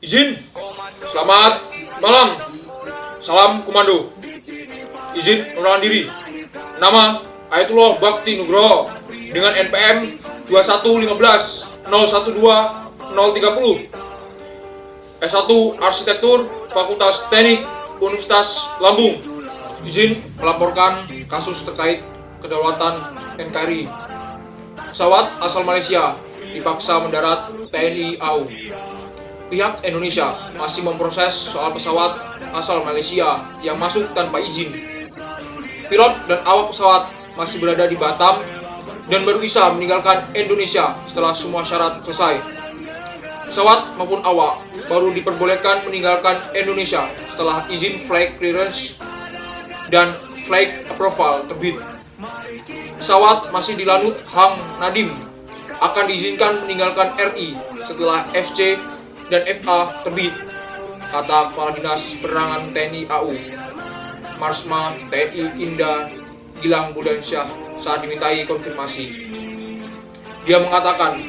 Izin. Selamat malam. Salam komando. Izin mengenalkan diri. Nama Ayatullah Bakti Nugroho dengan NPM 2115012-030. S1 Arsitektur Fakultas Teknik Universitas Lambung. Izin melaporkan kasus terkait kedaulatan NKRI. Pesawat asal Malaysia dipaksa mendarat TNI AU. Pihak Indonesia masih memproses soal pesawat asal Malaysia yang masuk tanpa izin. Pilot dan awak pesawat masih berada di Batam dan baru bisa meninggalkan Indonesia setelah semua syarat selesai. Pesawat maupun awak baru diperbolehkan meninggalkan Indonesia setelah izin flight clearance dan flight approval terbit. Pesawat masih di Lanut Hang Nadim akan diizinkan meninggalkan RI setelah FC dan FA terbit, kata Kepala Dinas Penerangan TNI AU, Marsma TNI Indah Gilang Budansyah saat dimintai konfirmasi. Dia mengatakan,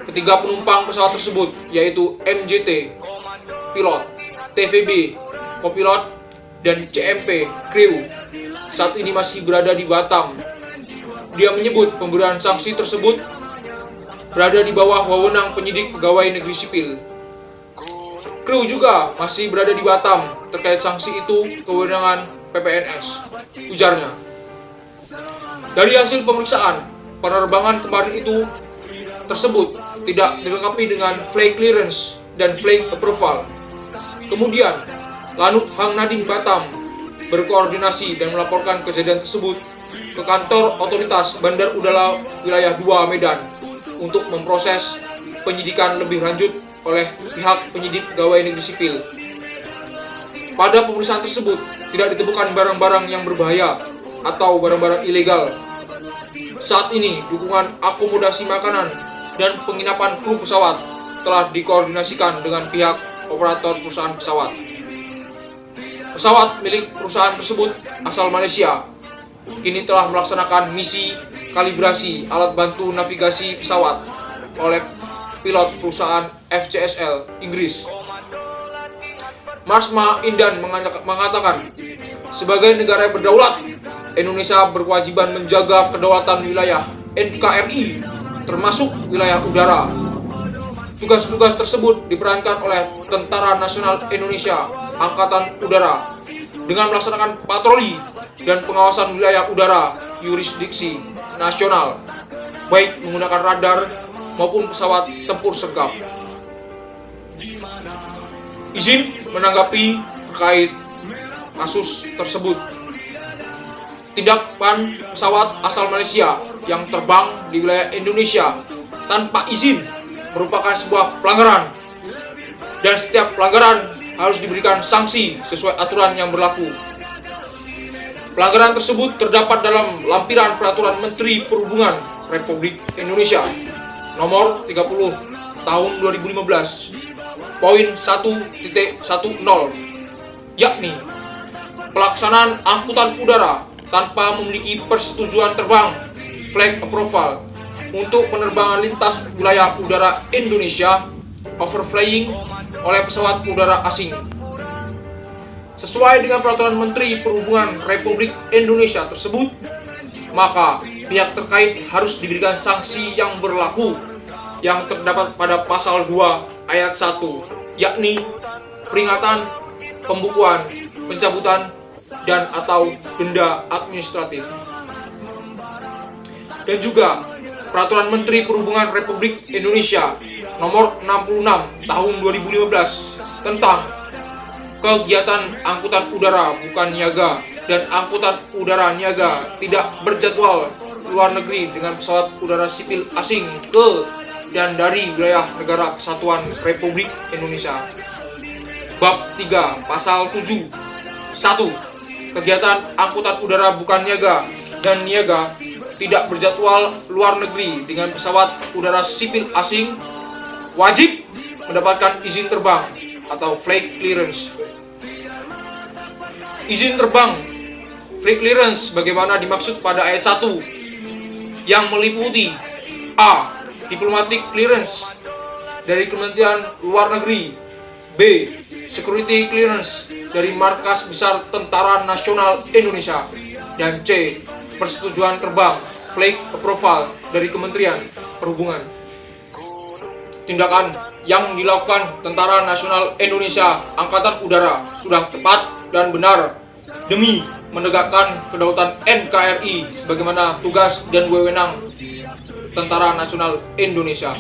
ketiga penumpang pesawat tersebut yaitu MJT, pilot, TVB, kopilot, dan CMP, kru, saat ini masih berada di Batam. Dia menyebut pemberian sanksi tersebut berada di bawah wewenang penyidik pegawai negeri sipil. Kru juga masih berada di Batam, terkait sanksi itu kewenangan PPNS, ujarnya. Dari hasil pemeriksaan, penerbangan kemarin itu tersebut tidak dilengkapi dengan flight clearance dan flight approval. Kemudian, Lanut Hang Nadim Batam berkoordinasi dan melaporkan kejadian tersebut ke kantor otoritas Bandar Udara Wilayah 2 Medan untuk memproses penyidikan lebih lanjut oleh pihak penyidik pegawai negeri sipil. Pada pemeriksaan tersebut tidak ditemukan barang-barang yang berbahaya atau barang-barang ilegal. Saat ini dukungan akomodasi makanan dan penginapan kru pesawat telah dikoordinasikan dengan pihak operator perusahaan pesawat. Pesawat milik perusahaan tersebut asal Malaysia kini telah melaksanakan misi kalibrasi alat bantu navigasi pesawat oleh pilot perusahaan FCSL Inggris. Marsma Indan mengatakan, sebagai negara yang berdaulat, Indonesia berkewajiban menjaga kedaulatan wilayah NKRI, termasuk wilayah udara. Tugas-tugas tersebut diperankan oleh Tentara Nasional Indonesia Angkatan Udara dengan melaksanakan patroli dan pengawasan wilayah udara yurisdiksi nasional, baik menggunakan radar maupun pesawat tempur sergap. Izin menanggapi terkait kasus tersebut. Tindakan pesawat asal Malaysia yang terbang di wilayah Indonesia tanpa izin merupakan sebuah pelanggaran, dan setiap pelanggaran harus diberikan sanksi sesuai aturan yang berlaku. Pelanggaran tersebut terdapat dalam lampiran Peraturan Menteri Perhubungan Republik Indonesia nomor 30 tahun 2015 poin 1.10, yakni pelaksanaan angkutan udara tanpa memiliki persetujuan terbang flight approval untuk penerbangan lintas wilayah udara Indonesia overflying oleh pesawat udara asing. Sesuai dengan Peraturan Menteri Perhubungan Republik Indonesia tersebut, maka pihak terkait harus diberikan sanksi yang berlaku yang terdapat pada pasal 2 ayat 1, yakni peringatan, pembukuan, pencabutan, dan atau denda administratif. Dan juga Peraturan Menteri Perhubungan Republik Indonesia nomor 66 tahun 2015 tentang kegiatan angkutan udara bukan niaga dan angkutan udara niaga tidak berjadwal luar negeri dengan pesawat udara sipil asing ke dan dari wilayah negara kesatuan Republik Indonesia. Bab 3 Pasal 7 1. Kegiatan angkutan udara bukan niaga dan niaga tidak berjadwal luar negeri dengan pesawat udara sipil asing wajib mendapatkan izin terbang atau flight clearance. Izin terbang flight clearance bagaimana dimaksud pada ayat 1 yang meliputi A. Diplomatic clearance dari Kementerian Luar Negeri, B. Security clearance dari Markas Besar Tentara Nasional Indonesia. Dan C. Persetujuan terbang flight approval dari Kementerian Perhubungan. Tindakan yang dilakukan Tentara Nasional Indonesia Angkatan Udara sudah tepat dan benar demi menegakkan kedaulatan NKRI sebagaimana tugas dan wewenang Tentara Nasional Indonesia.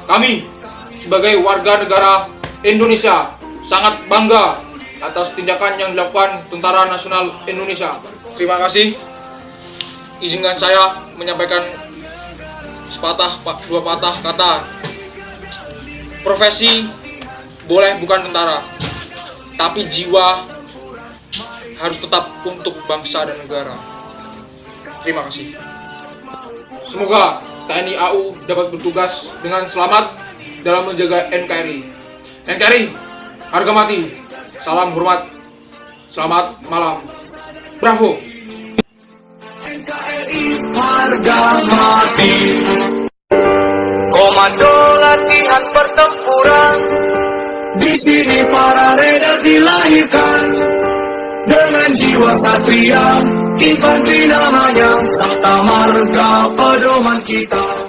Kami sebagai warga negara Indonesia sangat bangga atas tindakan yang dilakukan Tentara Nasional Indonesia. Terima kasih. Izinkan saya menyampaikan dua patah kata. Profesi boleh bukan tentara, tapi jiwa harus tetap untuk bangsa dan negara. Terima kasih. Semoga TNI AU dapat bertugas dengan selamat dalam menjaga NKRI. NKRI, harga mati. Salam hormat. Selamat malam. Bravo. NKRI harga mati. Komando latihan pertempuran. Di sini para raider dilahirkan dengan jiwa satria. Infanteri namanya, serta marga pedoman kita.